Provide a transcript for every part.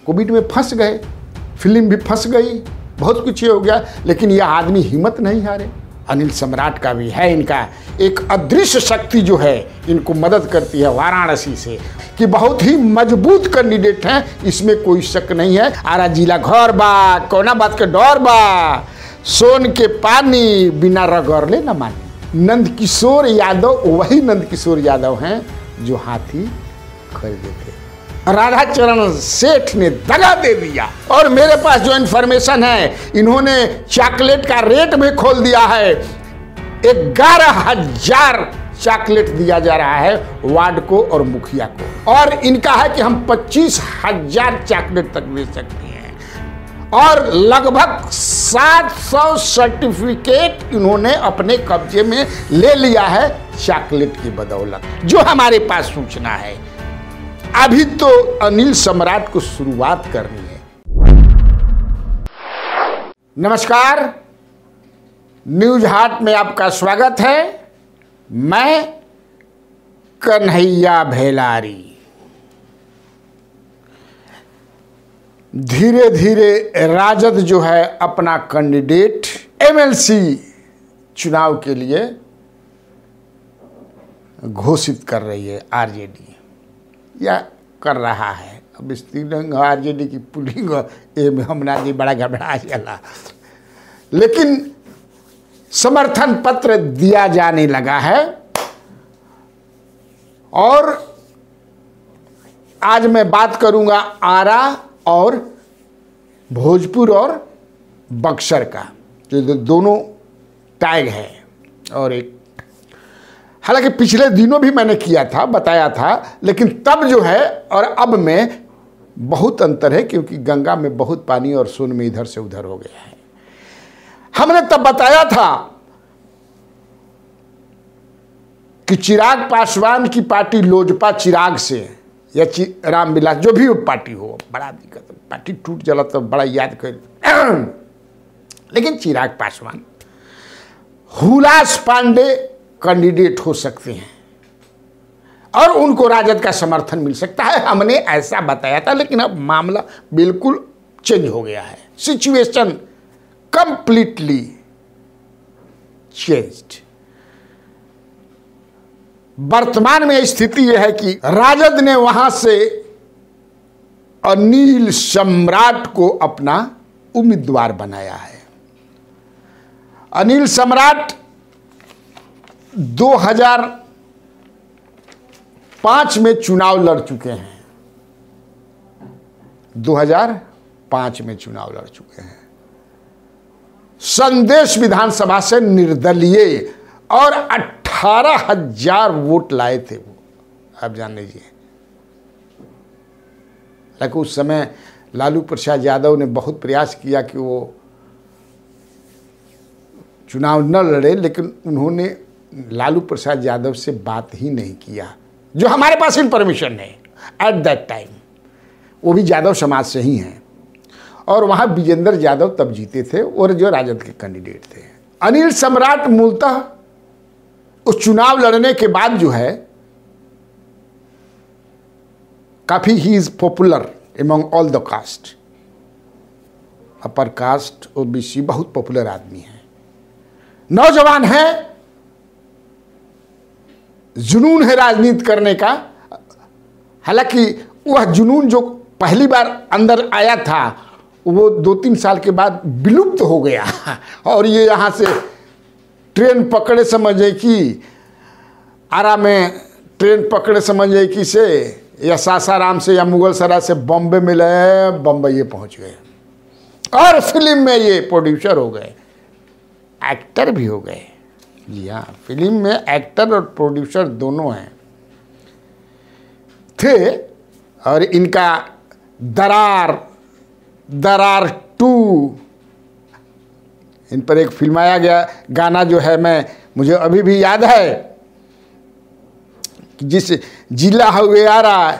Covid में फंस गए, फिल्म भी फंस गई, बहुत कुछ ये हो गया, लेकिन यह आदमी हिम्मत नहीं हारे। अनिल सम्राट का भी है, इनका एक अदृश्य शक्ति जो है इनको मदद करती है वाराणसी से, कि बहुत ही मजबूत कैंडिडेट हैं, इसमें कोई शक नहीं है। आरा जिला घर बा, कोना बात के डर बा, सोन के पानी बिना रगड़ले न माने। नंदकिशोर यादव वही नंदकिशोर यादव हैं जो हाथी खरीदे थे। राधाचरण सेठ ने दगा दे दिया। और मेरे पास जो इन्फॉर्मेशन है, इन्होंने चॉकलेट का रेट भी खोल दिया है। 11,000 चॉकलेट दिया जा रहा है वार्ड को और मुखिया को, और इनका है कि हम 25,000 चॉकलेट तक दे सकते हैं। और लगभग 700 सर्टिफिकेट इन्होंने अपने कब्जे में ले लिया है चॉकलेट की बदौलत, जो हमारे पास सूचना है। अभी तो अनिल सम्राट को शुरुआत करनी है। नमस्कार, न्यूज हाट में आपका स्वागत है। मैं कन्हैया भेलारी। धीरे धीरे राजद जो है अपना कैंडिडेट एमएलसी चुनाव के लिए घोषित कर रही है। आरजेडी या कर रहा है। अब इस तीन आरजेडी की पुलिंग में हमना जी बड़ा घबरा गया, लेकिन समर्थन पत्र दिया जाने लगा है। और आज मैं बात करूंगा आरा और भोजपुर और बक्सर का, जो दोनों टैग है। और एक हालांकि पिछले दिनों भी मैंने किया था, बताया था, लेकिन तब जो है और अब में बहुत अंतर है, क्योंकि गंगा में बहुत पानी और सोन में इधर से उधर हो गया है। हमने तब बताया था कि चिराग पासवान की पार्टी लोजपा चिराग से या रामविलास, जो भी वो पार्टी हो, बड़ा दिक्कत, पार्टी टूट जला तो बड़ा याद कर। लेकिन चिराग पासवान, हुलास पांडे कैंडिडेट हो सकते हैं और उनको राजद का समर्थन मिल सकता है। हमने ऐसा बताया था, लेकिन अब मामला बिल्कुल चेंज हो गया है। Situation completely changed. वर्तमान में स्थिति यह है कि राजद ने वहां से अनिल सम्राट को अपना उम्मीदवार बनाया है। अनिल सम्राट 2005 में चुनाव लड़ चुके हैं। 2005 में चुनाव लड़ चुके हैं। संदेश विधानसभा से निर्दलीय, और 18,000 वोट लाए थे वो, आप जान लीजिए। लेकिन उस समय लालू प्रसाद यादव ने बहुत प्रयास किया कि वो चुनाव न लड़े, लेकिन उन्होंने लालू प्रसाद यादव से बात ही नहीं किया, जो हमारे पास इन्फॉर्मेशन है एट दैट टाइम। वो भी यादव समाज से ही हैं, और वहाँ विजेंद्र यादव तब जीते थे और जो राजद के कैंडिडेट थे। अनिल सम्राट मूलतः उस चुनाव लड़ने के बाद जो है काफ़ी ही is popular among all the caste, upper caste, OBC, बहुत पॉपुलर आदमी है। नौजवान है, जुनून है राजनीति करने का। हालांकि वह जुनून जो पहली बार अंदर आया था वो 2-3 साल के बाद विलुप्त हो गया, और ये यहाँ से ट्रेन पकड़े समझे कि आरा में ट्रेन पकड़े समझे कि से या सासाराम से या मुगल सराय से बॉम्बे में गए, बम्बई पहुँच गए, और फिल्म में ये प्रोड्यूसर हो गए, एक्टर भी हो गए। जी हाँ, फिल्म में एक्टर और प्रोड्यूसर दोनों हैं थे। और इनका दरार 2, इन पर एक फिल्माया गया गाना जो है, मुझे अभी भी याद है कि जिस जिला हुए आ रहा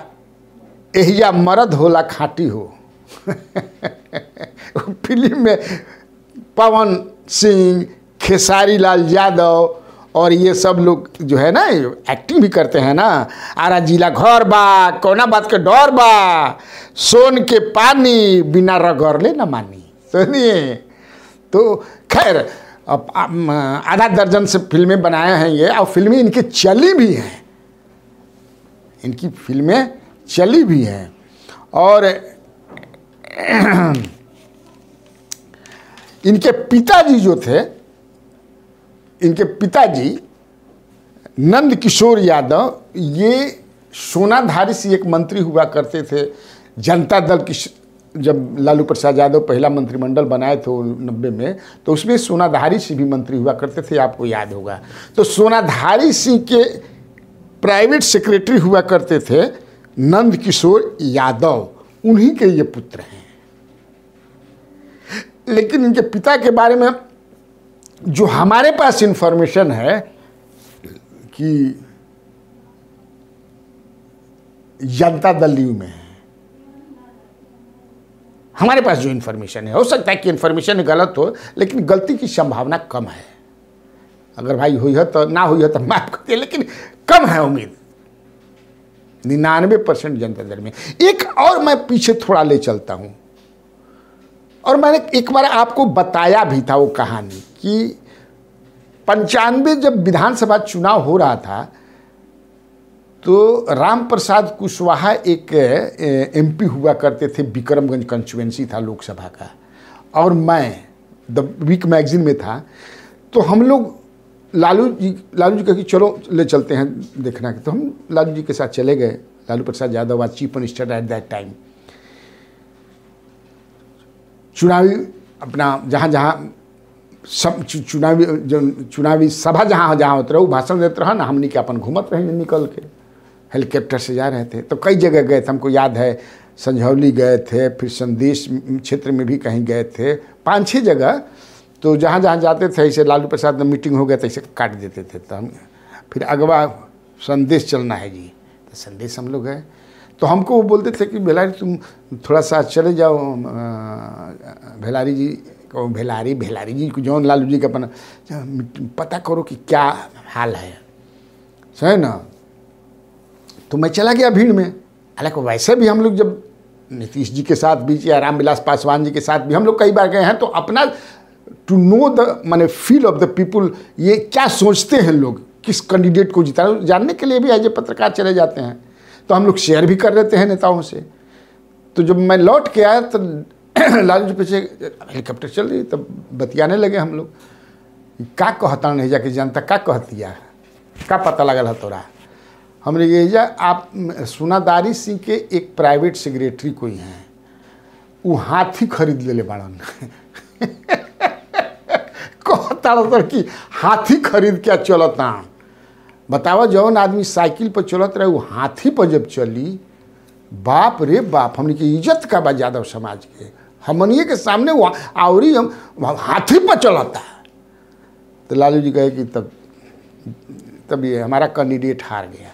एहिया मर्द होला खाटी हो। फिल्म में पवन सिंह, खेसारी लाल यादव और ये सब लोग जो है ना एक्टिंग भी करते हैं ना, आरा जिला घर बा, कोना बात के डर बा, सोन के पानी बिना रगड़ले न मानी। सुनिए, तो खैर अब आधा दर्जन से फिल्में बनाए हैं ये, और फिल्में इनकी चली भी हैं, इनकी फिल्में चली भी हैं। और इनके पिताजी जो थे, इनके पिताजी नंद किशोर यादव, ये सोनाधारी से एक मंत्री हुआ करते थे जनता दल की। जब लालू प्रसाद यादव पहला मंत्रिमंडल बनाए थे 90 में, तो उसमें सोनाधारी सिंह भी मंत्री हुआ करते थे, आपको याद होगा। तो सोनाधारी सिंह के प्राइवेट सेक्रेटरी हुआ करते थे नंद किशोर यादव, उन्हीं के ये पुत्र हैं। लेकिन इनके पिता के बारे में जो हमारे पास इंफॉर्मेशन है कि जनता दल यू में है, हमारे पास जो इन्फॉर्मेशन है, हो सकता है कि इन्फॉर्मेशन गलत हो, लेकिन गलती की संभावना कम है। अगर भाई हुई है तो ना हुई है तो माफ करते, लेकिन कम है उम्मीद। 99% जनता दल में। एक और मैं पीछे थोड़ा ले चलता हूं, और मैंने एक बार आपको बताया भी था वो कहानी कि 95 जब विधानसभा चुनाव हो रहा था, तो राम प्रसाद कुशवाहा एक एमपी हुआ करते थे, विक्रमगंज कंस्टिट्यूएंसी था लोकसभा का, और मैं द वीक मैगजीन में था। तो हम लोग लालू जी कह कि चलो ले चलते हैं देखना, तो हम लालू जी के साथ चले गए। Lalu Prasad Yadav was chief minister at that time. चुनावी अपना जहाँ जहाँ सब चुनावी सभा जहाँ जहाँ होते रहे, भाषण देते रहा ना, हमने के अपन घूमत रहे निकल के, हेलीकॉप्टर से जा रहे थे। तो कई जगह गए थे, हमको याद है संझौली गए थे, फिर संदेश क्षेत्र में भी कहीं गए थे, 5-6 जगह। तो जहाँ जहाँ जाते थे ऐसे लालू प्रसाद में मीटिंग हो गया तो ऐसे काट देते थे। तो हम फिर अगवा संदेश चलना है जी, तो संदेश हम लोग गए। तो हमको वो बोलते थे कि भेलारी तुम थोड़ा सा चले जाओ, भेलारी जी को, भेलारी जी को जौन लालू जी का अपना पता करो कि क्या हाल है, सही ना। तो मैं चला गया भीड़ में। हालांकि वैसे भी हम लोग जब नीतीश जी के साथ भी या रामविलास पासवान जी के साथ भी हम लोग कई बार गए हैं, तो अपना टू नो द माने फील ऑफ द पीपुल, ये क्या सोचते हैं लोग, किस कैंडिडेट को जिता, जानने के लिए भी एज ए पत्रकार चले जाते हैं। तो हम लोग शेयर भी कर लेते हैं नेताओं से। तो जब मैं लौट के आया तो लालू जी पीछे हेलीकॉप्टर चल रही, तब बतियाने लगे हम लोग, का कहता नहीं जाके जनता का कहतिया, का पता लगल है तोरा। हमने ये जा आप सोनाधारी सिंह के एक प्राइवेट सेक्रेटरी कोई हैं, वो हाथी खरीद ले बाड़न कहता कि हाथी खरीद क्या चलता। बतावा, जौन आदमी साइकिल पर चलत रहे वो हाथी पर जब चली, बाप रे बाप, हमने की इज्जत का बा यादव समाज के, हमनिए के सामने वो आवरी हम हाथी पर चलता। तो लालू जी कहे कि तब ये हमारा कैंडिडेट हार गया।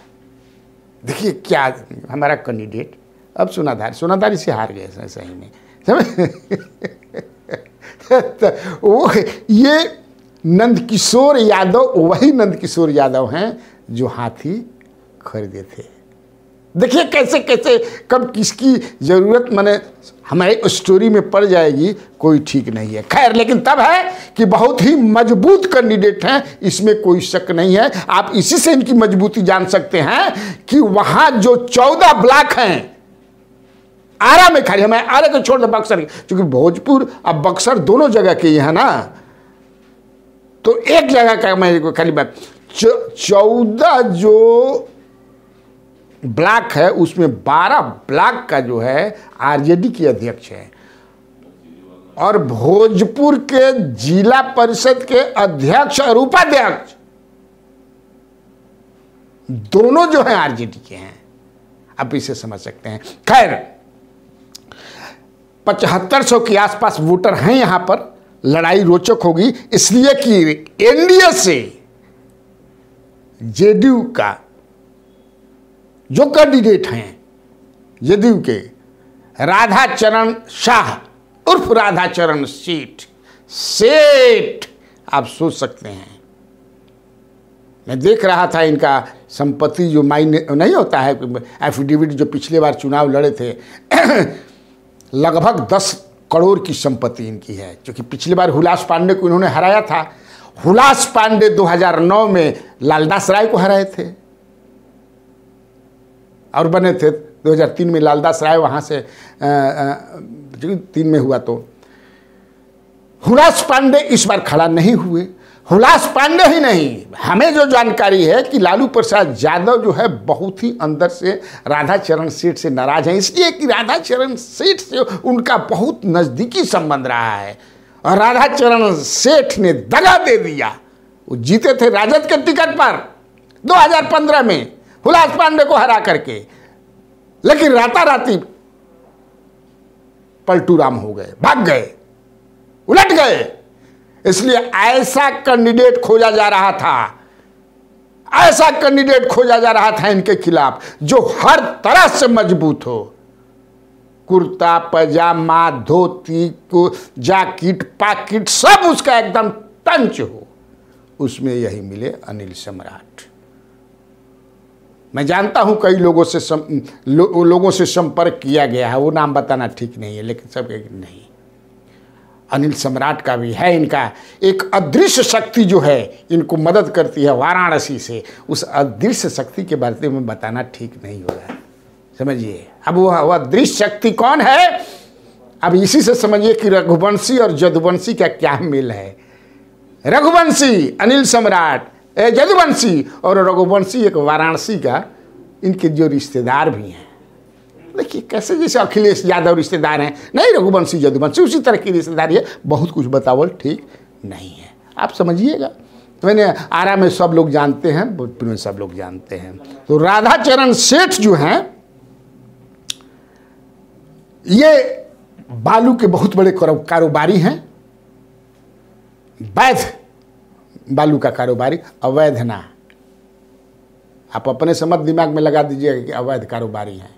देखिए क्या हमारा कैंडिडेट, अब सोनाधारी से हार गए सही में, समझ। तो वो ये नंदकिशोर यादव, वही नंदकिशोर यादव हैं जो हाथी खरीदे थे। देखिए कैसे कैसे कब किसकी ज़रूरत माने हमारी स्टोरी में पड़ जाएगी, कोई ठीक नहीं है। खैर, लेकिन तब है कि बहुत ही मजबूत कैंडिडेट हैं, इसमें कोई शक नहीं है। आप इसी से इनकी मजबूती जान सकते हैं कि वहाँ जो 14 ब्लॉक हैं, आरा में खाली, हमें आरा को छोड़ दो बक्सर, क्योंकि भोजपुर अब बक्सर दोनों जगह के है ना, तो एक जगह का मैं खाली बात, 14 जो ब्लॉक है उसमें 12 ब्लॉक का जो है आरजेडी की अध्यक्ष है, और भोजपुर के जिला परिषद के अध्यक्ष और उपाध्यक्ष दोनों जो है आरजेडी के हैं। आप इसे समझ सकते हैं। खैर, 7500 के आसपास वोटर हैं यहां पर। लड़ाई रोचक होगी, इसलिए कि एनडीए से जेडीयू का जो कैंडिडेट हैं, जेडीयू के राधा चरण शाह उर्फ राधा चरण सेठ, आप सोच सकते हैं मैं देख रहा था इनका संपत्ति जो माइन नहीं होता है एफिडेविट, जो पिछले बार चुनाव लड़े थे लगभग 10 करोड़ की संपत्ति इनकी है, क्योंकि पिछली बार हुलास पांडे को इन्होंने हराया था। हुलास पांडे 2009 में लालदास राय को हराए थे और बने थे 2003 में लालदास राय वहाँ से 3 में हुआ। तो हुलास पांडे इस बार खड़ा नहीं हुए। हुलास पांडे ही नहीं, हमें जो जानकारी है कि लालू प्रसाद यादव जो है बहुत ही अंदर से राधाचरण सेठ से नाराज है, इसलिए कि राधाचरण सेठ से उनका बहुत नज़दीकी संबंध रहा है और राधाचरण सेठ ने दगा दे दिया। वो जीते थे राजद के टिकट पर 2015 में हुलास पांडे को हरा करके, लेकिन राताराती पलटूराम हो गए, भाग गए, उलट गए। इसलिए ऐसा कैंडिडेट खोजा जा रहा था, ऐसा कैंडिडेट खोजा जा रहा था इनके खिलाफ जो हर तरह से मजबूत हो, कुर्ता पजामा धोती को जैकेट पाकिट सब उसका एकदम टंच हो। उसमें यही मिले अनिल सम्राट। मैं जानता हूं कई लोगों से संपर्क किया गया है, वो नाम बताना ठीक नहीं है, लेकिन सब नहीं, अनिल सम्राट का भी है। इनका एक अदृश्य शक्ति जो है इनको मदद करती है वाराणसी से, उस अदृश्य शक्ति के बारे में बताना ठीक नहीं होगा, समझिए। अब वो अदृश्य शक्ति कौन है, अब इसी से समझिए कि रघुवंशी और जदुवंशी का क्या मेल है। रघुवंशी अनिल सम्राट, जदुवंशी और रघुवंशी एक वाराणसी का, इनके जो रिश्तेदार भी हैं। देखिए कैसे, जैसे अखिलेश यादव रिश्तेदार हैं, नहीं रघुवंशी जदुवंशी उसी तरह की रिश्तेदारी है। बहुत कुछ बतावल ठीक नहीं है, आप समझिएगा। मैंने आरा में सब लोग जानते हैं, भोजपुर में सब लोग जानते हैं। तो राधाचरण सेठ जो हैं ये बालू के बहुत बड़े कारोबारी हैं, वैध बालू का कारोबारी, अवैध ना। आप अपने समझ दिमाग में लगा दीजिएगा कि अवैध कारोबारी हैं,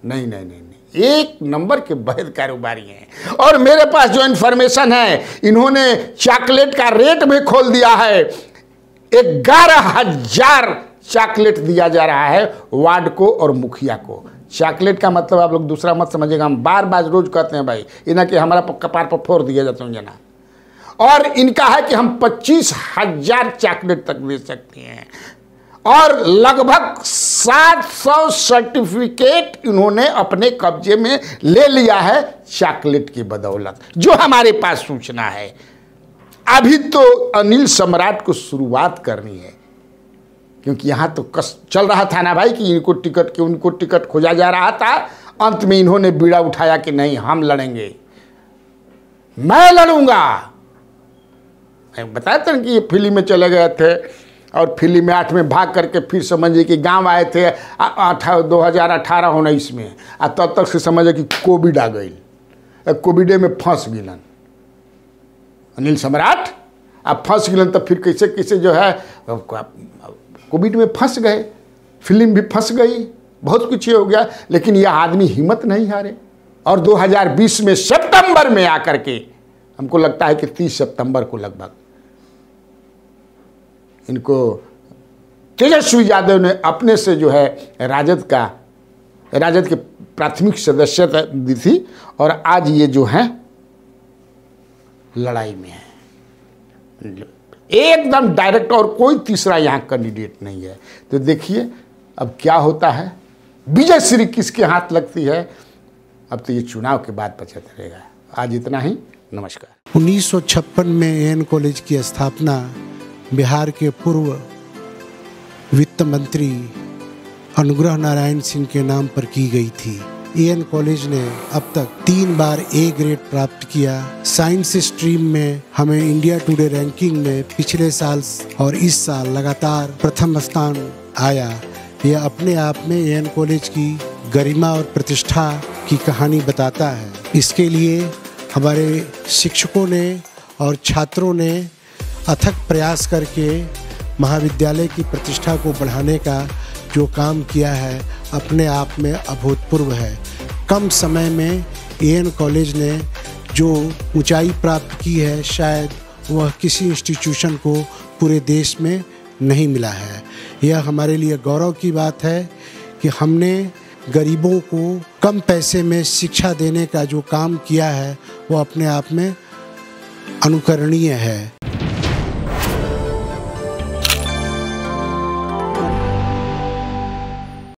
नहीं नहीं नहीं नहीं, एक नंबर के वैध कारोबारी हैं। और मेरे पास जो इन्फॉर्मेशन है, इन्होंने चॉकलेट का रेट भी खोल दिया है। 11,000 चॉकलेट दिया जा रहा है वार्ड को और मुखिया को। चॉकलेट का मतलब आप लोग दूसरा मत समझिएगा, हम बार बार रोज कहते हैं भाई, इन्हें कि हमारा कपार पर फोड़ दिया जाता है जना। और इनका है कि हम 25,000 चॉकलेट तक दे सकते हैं और लगभग 700 सर्टिफिकेट इन्होंने अपने कब्जे में ले लिया है चॉकलेट की बदौलत, जो हमारे पास सूचना है। अभी तो अनिल सम्राट को शुरुआत करनी है, क्योंकि यहां तो चल रहा था ना भाई कि उनको टिकट खोजा जा रहा था। अंत में इन्होंने बीड़ा उठाया कि नहीं, हम लड़ेंगे, मैं लड़ूंगा। बताया था कि ये फिल्म में चले गए थे और फिल्म में 8 में भाग करके फिर समझिए कि गांव आए थे 2018-19 में, तब तक से समझे कि कोविड आ गई, कोविडे में फंस गिलन अनिल सम्राट। अब फंस गिलन तो फिर कैसे कैसे जो है कोविड में फंस गए, फिल्म भी फंस गई, बहुत कुछ हो गया, लेकिन यह आदमी हिम्मत नहीं हारे। और 2020 में सितंबर में आकर के, हमको लगता है कि 30 सितंबर को लगभग इनको तेजस्वी यादव ने अपने से जो है राजद के प्राथमिक सदस्यता दी थी और आज ये जो है लड़ाई में है एकदम डायरेक्ट, और कोई तीसरा यहाँ कैंडिडेट नहीं है। तो देखिए अब क्या होता है, विजय श्री किसके हाथ लगती है, अब तो ये चुनाव के बाद पता चलेगा। आज इतना ही, नमस्कार। 1956 में एएन कॉलेज की स्थापना बिहार के पूर्व वित्त मंत्री अनुग्रह नारायण सिंह के नाम पर की गई थी। एएन कॉलेज ने अब तक 3 बार ए ग्रेड प्राप्त किया। साइंस स्ट्रीम में हमें इंडिया टुडे रैंकिंग में पिछले साल और इस साल लगातार प्रथम स्थान आया। यह अपने आप में एएन कॉलेज की गरिमा और प्रतिष्ठा की कहानी बताता है। इसके लिए हमारे शिक्षकों ने और छात्रों ने अथक प्रयास करके महाविद्यालय की प्रतिष्ठा को बढ़ाने का जो काम किया है अपने आप में अभूतपूर्व है। कम समय में एएन कॉलेज ने जो ऊंचाई प्राप्त की है, शायद वह किसी इंस्टीट्यूशन को पूरे देश में नहीं मिला है। यह हमारे लिए गौरव की बात है कि हमने गरीबों को कम पैसे में शिक्षा देने का जो काम किया है वो अपने आप में अनुकरणीय है।